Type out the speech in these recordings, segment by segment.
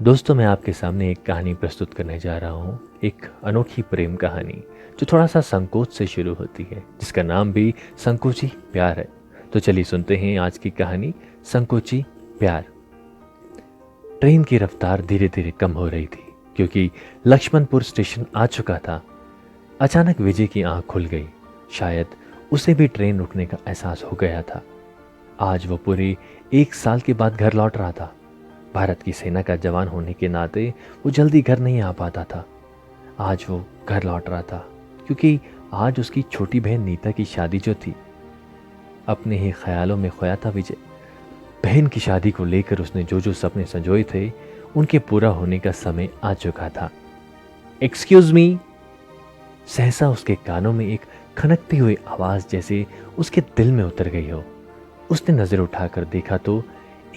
दोस्तों, मैं आपके सामने एक कहानी प्रस्तुत करने जा रहा हूँ। एक अनोखी प्रेम कहानी जो थोड़ा सा संकोच से शुरू होती है, जिसका नाम भी संकोची प्यार है। तो चलिए सुनते हैं आज की कहानी, संकोची प्यार। ट्रेन की रफ्तार धीरे धीरे कम हो रही थी क्योंकि लक्ष्मणपुर स्टेशन आ चुका था। अचानक विजय की आंख खुल गई। शायद उसे भी ट्रेन रुकने का एहसास हो गया था। आज वो पूरे 1 साल के बाद घर लौट रहा था। भारत की सेना का जवान होने के नाते वो जल्दी घर नहीं आ पाता था। आज वो घर लौट रहा था क्योंकि आज उसकी छोटी बहन नीता की शादी जो थी। अपने ही ख्यालों में खोया था विजय। बहन की शादी को लेकर उसने जो जो सपने संजोए थे, उनके पूरा होने का समय आ चुका था। Excuse me. सहसा उसके कानों में एक खनकती हुई आवाज जैसे उसके दिल में उतर गई हो। उसने नजर उठाकर देखा तो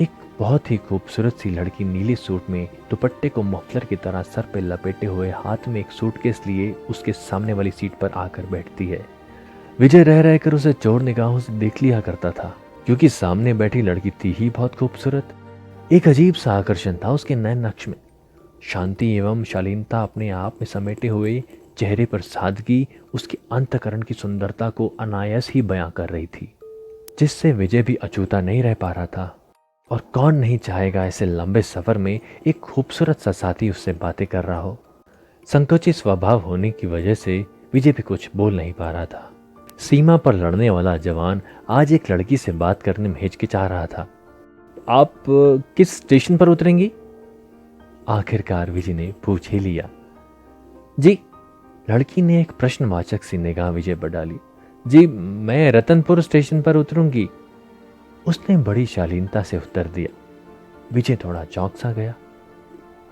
एक बहुत ही खूबसूरत सी लड़की नीले सूट में दुपट्टे को मफलर की तरह सर पे लपेटे हुए हाथ में एक सूटकेस लिए उसके सामने वाली सीट पर आकर बैठती है। विजय रह रहकर उसे चोर निगाहों से देख लिया करता था क्योंकि सामने बैठी लड़की थी ही बहुत खूबसूरत। एक अजीब सा आकर्षण था उसके नैन नक्श में। शांति एवं शालीनता अपने आप में समेटे हुए चेहरे पर सादगी उसके अंतकरण की सुंदरता को अनायास ही बयां कर रही थी, जिससे विजय भी अछूता नहीं रह पा रहा था। और कौन नहीं चाहेगा ऐसे लंबे सफर में एक खूबसूरत सा साथी उससे बातें कर रहा हो। संकोची स्वभाव होने की वजह से विजय भी कुछ बोल नहीं पा रहा था। सीमा पर लड़ने वाला जवान आज एक लड़की से बात करने में हिचकिचा रहा था। आप किस स्टेशन पर उतरेंगी? आखिरकार विजय ने पूछ ही लिया। जी। लड़की ने एक प्रश्नवाचक सी निगाह विजय पर डाली। जी, मैं रतनपुर स्टेशन पर उतरूंगी, उसने बड़ी शालीनता से उत्तर दिया। विजय थोड़ा चौंक सा गया।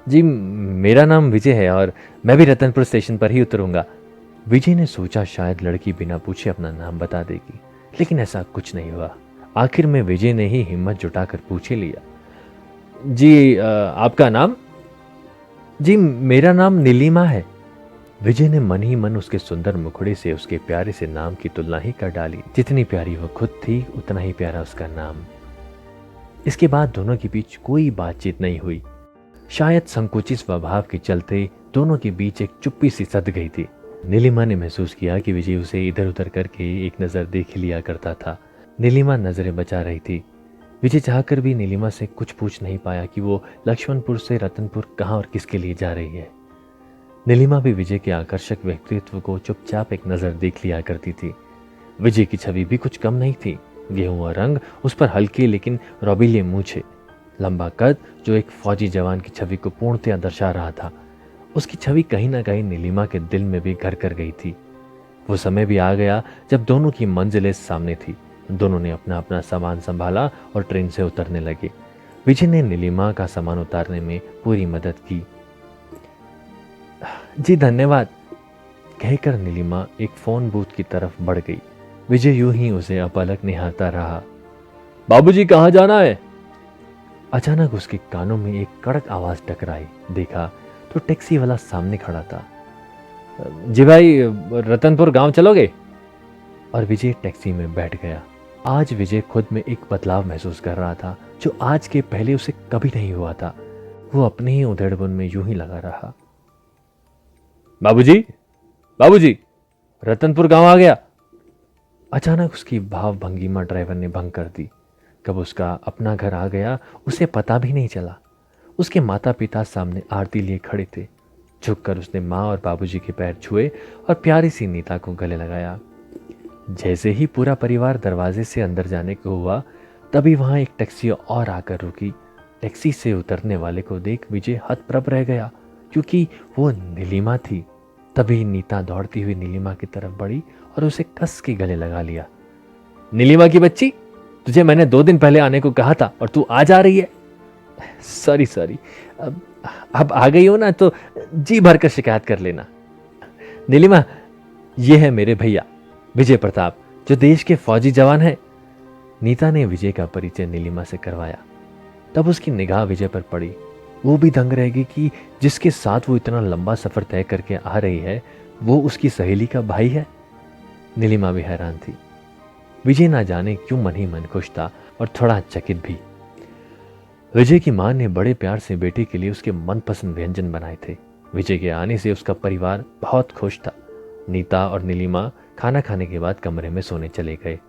जी, मेरा नाम विजय है और मैं भी रतनपुर स्टेशन पर ही उतरूंगा। विजय ने सोचा शायद लड़की बिना पूछे अपना नाम बता देगी, लेकिन ऐसा कुछ नहीं हुआ। आखिर में विजय ने ही हिम्मत जुटाकर पूछ ही लिया। जी, आपका नाम? जी, मेरा नाम नीलिमा है। विजय ने मन ही मन उसके सुंदर मुखड़े से उसके प्यारे से नाम की तुलना ही कर डाली। जितनी प्यारी वो खुद थी, उतना ही प्यारा उसका नाम। इसके बाद दोनों के बीच कोई बातचीत नहीं हुई। शायद संकुचित स्वभाव के चलते दोनों के बीच एक चुप्पी सी सध गई थी। नीलिमा ने महसूस किया कि विजय उसे इधर उधर करके एक नजर देख लिया करता था। नीलिमा नजरें बचा रही थी। विजय चाहकर भी नीलिमा से कुछ पूछ नहीं पाया कि वो लक्ष्मणपुर से रतनपुर कहाँ और किसके लिए जा रही है। नीलिमा भी विजय के आकर्षक व्यक्तित्व को चुपचाप एक नजर देख लिया करती थी। विजय की छवि भी कुछ कम नहीं थी। गेहुआ रंग, उस पर हल्के लेकिन रौबीले मूछे, लंबा कद जो एक फौजी जवान की छवि को पूर्णतया दर्शा रहा था। उसकी छवि कहीं ना कहीं नीलिमा के दिल में भी घर कर गई थी। वो समय भी आ गया जब दोनों की मंजिलें सामने थी। दोनों ने अपना अपना सामान संभाला और ट्रेन से उतरने लगे। विजय ने नीलिमा का सामान उतारने में पूरी मदद की। जी, धन्यवाद, कहकर नीलिमा एक फोन बूथ की तरफ बढ़ गई। विजय यूं ही उसे अपलक निहारता रहा। बाबूजी, कहाँ जाना है? अचानक उसके कानों में एक कड़क आवाज टकराई। देखा तो टैक्सी वाला सामने खड़ा था। जी भाई, रतनपुर गांव चलोगे? और विजय टैक्सी में बैठ गया। आज विजय खुद में एक बदलाव महसूस कर रहा था जो आज के पहले उसे कभी नहीं हुआ था। वो अपने ही उधेड़बुन में यूं ही लगा रहा। बाबूजी, बाबूजी, रतनपुर गांव आ गया। अचानक उसकी भाव भंगिमा ड्राइवर ने भंग कर दी। कब उसका अपना घर आ गया उसे पता भी नहीं चला। उसके माता पिता सामने आरती लिए खड़े थे। झुककर उसने माँ और बाबूजी के पैर छुए और प्यारी सी नीता को गले लगाया। जैसे ही पूरा परिवार दरवाजे से अंदर जाने को हुआ, तभी वहां एक टैक्सी और आकर रुकी। टैक्सी से उतरने वाले को देख विजय हतप्रभ रह गया क्योंकि वो नीलिमा थी। तभी नीता दौड़ती हुई नीलिमा की तरफ बढ़ी और उसे कस के गले लगा लिया। नीलिमा की बच्ची, तुझे मैंने 2 दिन पहले आने को कहा था और तू आज आ रही है। सॉरी सॉरी, अब आ गई हो ना तो जी भरकर शिकायत कर लेना। नीलिमा, ये है मेरे भैया विजय प्रताप, जो देश के फौजी जवान हैं। नीता ने विजय का परिचय नीलिमा से करवाया। तब उसकी निगाह विजय पर पड़ी। वो भी दंग रह गई कि जिसके साथ वो इतना लंबा सफर तय करके आ रही है, वो उसकी सहेली का भाई है। नीलिमा भी हैरान थी। विजय ना जाने क्यों मन ही मन खुश था और थोड़ा चकित भी। विजय की मां ने बड़े प्यार से बेटे के लिए उसके मनपसंद व्यंजन बनाए थे। विजय के आने से उसका परिवार बहुत खुश था। नीता और नीलिमा खाना खाने के बाद कमरे में सोने चले गए।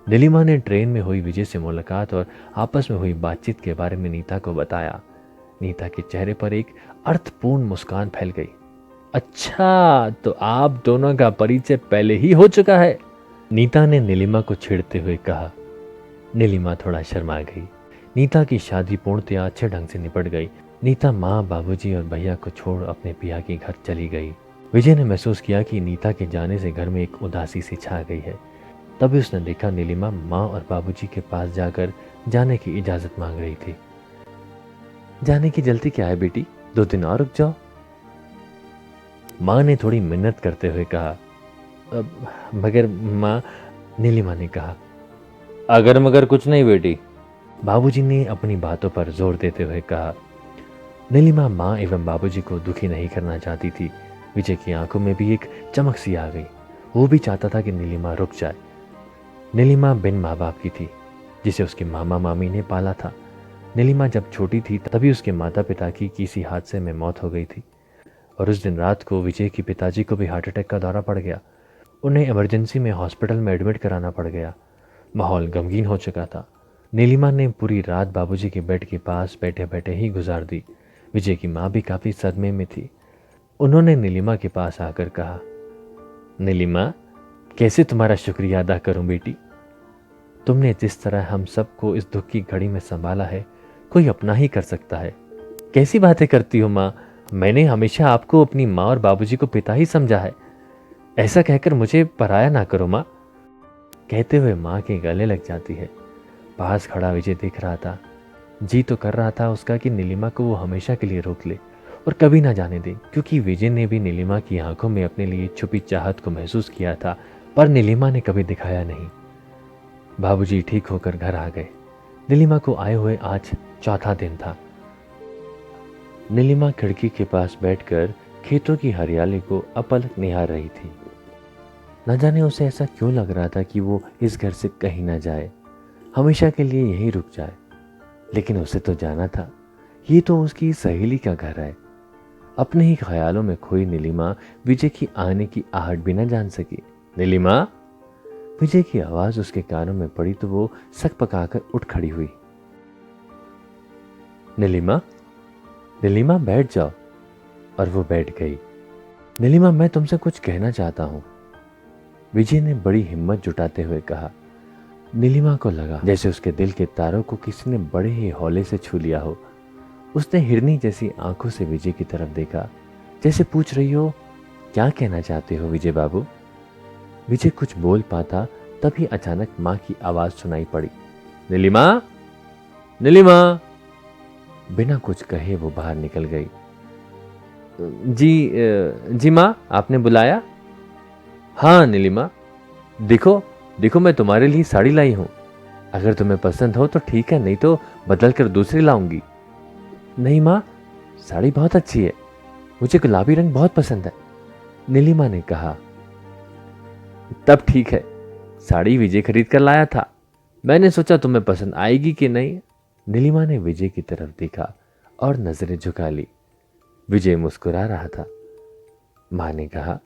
नीलिमा ने ट्रेन में हुई विजय से मुलाकात और आपस में हुई बातचीत के बारे में नीता को बताया। नीता के चेहरे पर एक अर्थपूर्ण मुस्कान फैल गई। अच्छा, तो आप दोनों का परिचय पहले ही हो चुका है, नीता ने नीलिमा को छेड़ते हुए कहा। नीलिमा थोड़ा शर्मा गई। नीता की शादी पूर्णतया अच्छे ढंग से निपट गई। नीता माँ, बाबूजी और भैया को छोड़ अपने पिया के घर चली गई। विजय ने महसूस किया कि नीता के जाने से घर में एक उदासी सी छा गई है। तभी उसने देखा नीलिमा माँ और बाबूजी के पास जाकर जाने की इजाजत मांग रही थी। जाने की जल्दी क्या है बेटी, 2 दिन और रुक जाओ, माँ ने थोड़ी मिन्नत करते हुए कहा। मगर माँ, नीलिमा ने कहा। अगर मगर कुछ नहीं बेटी, बाबूजी ने अपनी बातों पर जोर देते हुए कहा। नीलिमा माँ एवं बाबूजी को दुखी नहीं करना चाहती थी। विजय की आंखों में भी एक चमक सी आ गई। वो भी चाहता था कि नीलिमा रुक जाए। नीलिमा बिन माँ बाप की थी, जिसे उसके मामा मामी ने पाला था। नीलिमा जब छोटी थी तभी उसके माता पिता की किसी हादसे में मौत हो गई थी और उस दिन रात को विजय के पिताजी को भी हार्ट अटैक का दौरा पड़ गया। उन्हें इमरजेंसी में हॉस्पिटल में एडमिट कराना पड़ गया। माहौल गमगीन हो चुका था। नीलिमा ने पूरी रात बाबूजी के बेड के पास बैठे बैठे ही गुजार दी। विजय की माँ भी काफ़ी सदमे में थी। उन्होंने नीलिमा के पास आकर कहा, नीलिमा, कैसे तुम्हारा शुक्रिया अदा करूं बेटी? तुमने जिस तरह हम सबको इस दुख की घड़ी में संभाला है, कोई अपना ही कर सकता है। कैसी बातें करती हो माँ, मैंने हमेशा आपको अपनी माँ और बाबूजी को पिता ही समझा है। ऐसा कहकर मुझे पराया ना करो माँ, कहते हुए माँ के गले लग जाती है। पास खड़ा विजय देख रहा था। जी तो कर रहा था उसका कि नीलिमा को वो हमेशा के लिए रोक ले और कभी ना जाने दे, क्योंकि विजय ने भी नीलिमा की आंखों में अपने लिए छुपी चाहत को महसूस किया था, पर नीलिमा ने कभी दिखाया नहीं। बाबूजी ठीक होकर घर आ गए। नीलिमा को आए हुए आज 4था दिन था। नीलिमा खिड़की के पास बैठकर खेतों की हरियाली को अपलक निहार रही थी। न जाने उसे ऐसा क्यों लग रहा था कि वो इस घर से कहीं ना जाए, हमेशा के लिए यहीं रुक जाए। लेकिन उसे तो जाना था। ये तो उसकी सहेली का घर है। अपने ही ख्यालों में खोई नीलिमा विजय की आने की आहट भी न जान सकी। नीलिमा, विजय की आवाज उसके कानों में पड़ी तो वो सक पकाकर उठ खड़ी हुई। नीलिमा, नीलिमा बैठ जाओ। और वो बैठ गई। नीलिमा, मैं तुमसे कुछ कहना चाहता हूं, विजय ने बड़ी हिम्मत जुटाते हुए कहा। नीलिमा को लगा जैसे उसके दिल के तारों को किसी ने बड़े ही हौले से छू लिया हो। उसने हिरनी जैसी आंखों से विजय की तरफ देखा, जैसे पूछ रही हो, क्या कहना चाहते हो विजय बाबू? विजय कुछ बोल पाता तभी अचानक मां की आवाज सुनाई पड़ी। नीलिमा, नीलिमा। बिना कुछ कहे वो बाहर निकल गई। जी मां, आपने बुलाया? हाँ नीलिमा, देखो देखो, मैं तुम्हारे लिए साड़ी लाई हूं। अगर तुम्हें पसंद हो तो ठीक है, नहीं तो बदल कर दूसरी लाऊंगी। नहीं माँ, साड़ी बहुत अच्छी है, मुझे गुलाबी रंग बहुत पसंद है, नीलिमा ने कहा। तब ठीक है, साड़ी विजय खरीद कर लाया था, मैंने सोचा तुम्हें पसंद आएगी कि नहीं। नीलिमा ने विजय की तरफ देखा और नजरें झुका ली। विजय मुस्कुरा रहा था। माँ ने कहा,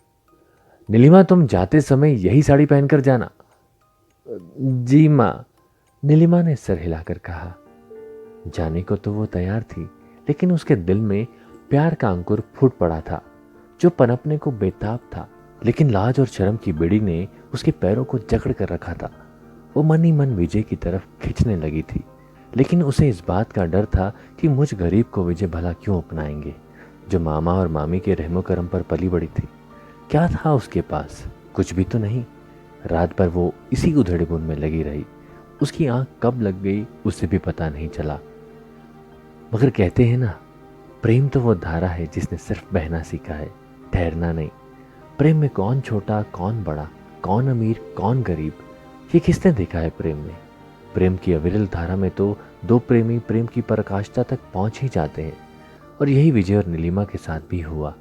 नीलिमा, तुम जाते समय यही साड़ी पहनकर जाना। जी माँ, नीलिमा ने सर हिलाकर कहा। जाने को तो वो तैयार थी, लेकिन उसके दिल में प्यार का अंकुर फूट पड़ा था, जो पनपने को बेताब था। लेकिन लाज और शर्म की बेड़ी ने उसके पैरों को जकड़ कर रखा था। वो मन ही मन विजय की तरफ खींचने लगी थी, लेकिन उसे इस बात का डर था कि मुझ गरीब को विजय भला क्यों अपनाएंगे, जो मामा और मामी के रहमो करम पर पली बड़ी थी। क्या था उसके पास? कुछ भी तो नहीं। रात भर वो इसी उधेड़बुन में लगी रही। उसकी आंख कब लग गई उसे भी पता नहीं चला। मगर कहते हैं ना, प्रेम तो वो धारा है जिसने सिर्फ बहना सीखा है, ठहरना नहीं। प्रेम में कौन छोटा कौन बड़ा, कौन अमीर कौन गरीब, ये किसने देखा है प्रेम में? प्रेम की अविरल धारा में तो दो प्रेमी प्रेम की पराकाष्ठा तक पहुंच ही जाते हैं, और यही विजय और नीलिमा के साथ भी हुआ।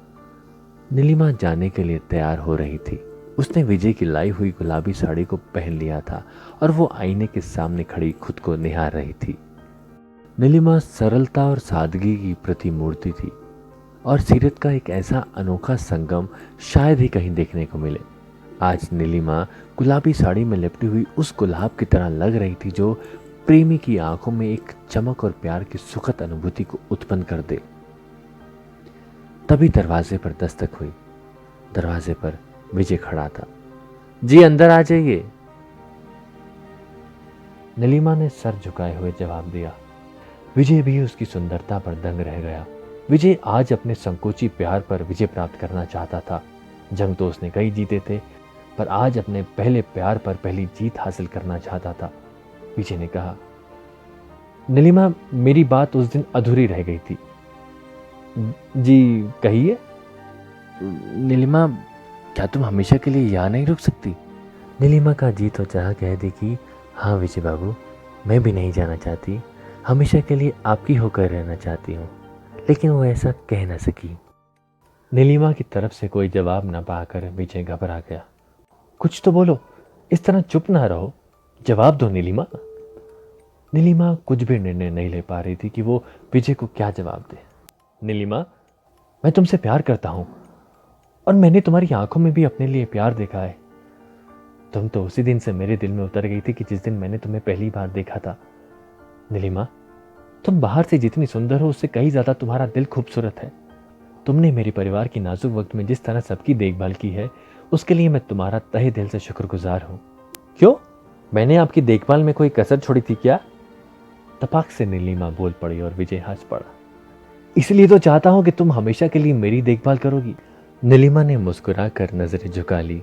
नीलिमा जाने के लिए तैयार हो रही थी। उसने विजय की लाई हुई गुलाबी साड़ी को पहन लिया था और वो आईने के सामने खड़ी खुद को निहार रही थी। नीलिमा सरलता और सादगी की प्रतिमूर्ति थी और सीरत का एक ऐसा अनोखा संगम शायद ही कहीं देखने को मिले। आज नीलिमा गुलाबी साड़ी में लिपटी हुई उस गुलाब की तरह लग रही थी जो प्रेमी की आंखों में एक चमक और प्यार की सुखद अनुभूति को उत्पन्न कर दे। तभी दरवाजे पर दस्तक हुई। दरवाजे पर विजय खड़ा था। जी अंदर आ जाइए, नीलिमा ने सर झुकाए हुए जवाब दिया। विजय भी उसकी सुंदरता पर दंग रह गया। विजय आज अपने संकोची प्यार पर विजय प्राप्त करना चाहता था। जंग तो उसने कई जीते थे, पर आज अपने पहले प्यार पर पहली जीत हासिल करना चाहता था। विजय ने कहा, नीलिमा, मेरी बात उस दिन अधूरी रह गई थी। जी कहिए। नीलिमा, क्या तुम हमेशा के लिए यहाँ नहीं रुक सकती? नीलिमा का जी तो चाह कह दी कि हाँ विजय बाबू, मैं भी नहीं जाना चाहती, हमेशा के लिए आपकी होकर रहना चाहती हूँ, लेकिन वो ऐसा कह न सकी। नीलिमा की तरफ से कोई जवाब न पाकर विजय घबरा गया। कुछ तो बोलो, इस तरह चुप ना रहो, जवाब दो नीलिमा। नीलिमा कुछ भी निर्णय नहीं ले पा रही थी कि वो विजय को क्या जवाब दे। नीलिमा, मैं तुमसे प्यार करता हूँ और मैंने तुम्हारी आंखों में भी अपने लिए प्यार देखा है। तुम तो उसी दिन से मेरे दिल में उतर गई थी कि जिस दिन मैंने तुम्हें पहली बार देखा था। नीलिमा, तुम बाहर से जितनी सुंदर हो उससे कहीं ज्यादा तुम्हारा दिल खूबसूरत है। तुमने मेरे परिवार की नाजुक वक्त में जिस तरह सबकी देखभाल की है, उसके लिए मैं तुम्हारा तहे दिल से शुक्रगुजार हूं। क्यों, मैंने आपकी देखभाल में कोई कसर छोड़ी थी क्या? तपाक से नीलिमा बोल पड़ी और विजय हंस पड़ा। इसलिए तो चाहता हूं कि तुम हमेशा के लिए मेरी देखभाल करोगी। नीलिमा ने मुस्कुराकर नजरें झुका ली।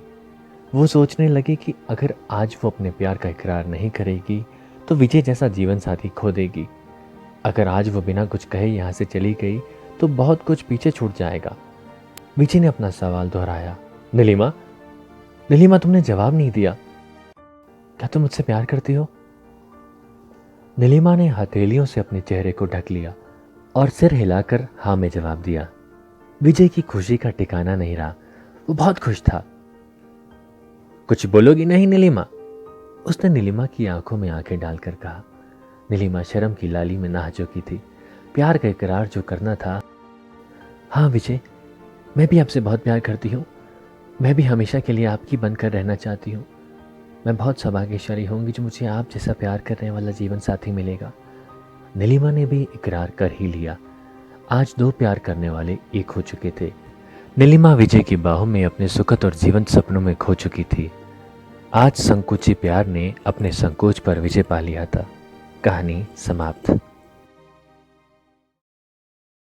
वो सोचने लगी कि अगर आज वो अपने प्यार का इकरार नहीं करेगी तो विजय जैसा जीवन साथी खो देगी। अगर आज वो बिना कुछ कहे यहाँ से चली गई तो बहुत कुछ पीछे छूट जाएगा। विजय ने अपना सवाल दोहराया। नीलिमा, नीलिमा, तुमने जवाब नहीं दिया। क्या तुम मुझसे प्यार करती हो? नीलिमा ने हथेलियों से अपने चेहरे को ढक लिया और सिर हिलाकर हाँ में जवाब दिया। विजय की खुशी का ठिकाना नहीं रहा। वो बहुत खुश था। कुछ बोलोगी नहीं नीलिमा? उसने नीलिमा की आंखों में आंखें डालकर कहा। नीलिमा शर्म की लाली में नहा चुकी थी। प्यार का इकरार जो करना था। हाँ विजय, मैं भी आपसे बहुत प्यार करती हूँ। मैं भी हमेशा के लिए आपकी बनकर रहना चाहती हूँ। मैं बहुत सौभाग्यशाली होंगी जो मुझे आप जैसा प्यार करने वाला जीवन साथी मिलेगा। नीलिमा ने भी इकरार कर ही लिया। आज दो प्यार करने वाले एक हो चुके थे। नीलिमा विजय की बाहों में अपने सुखद और जीवंत सपनों में खो चुकी थी। आज संकोची प्यार ने अपने संकोच पर विजय पा लिया था। कहानी समाप्त।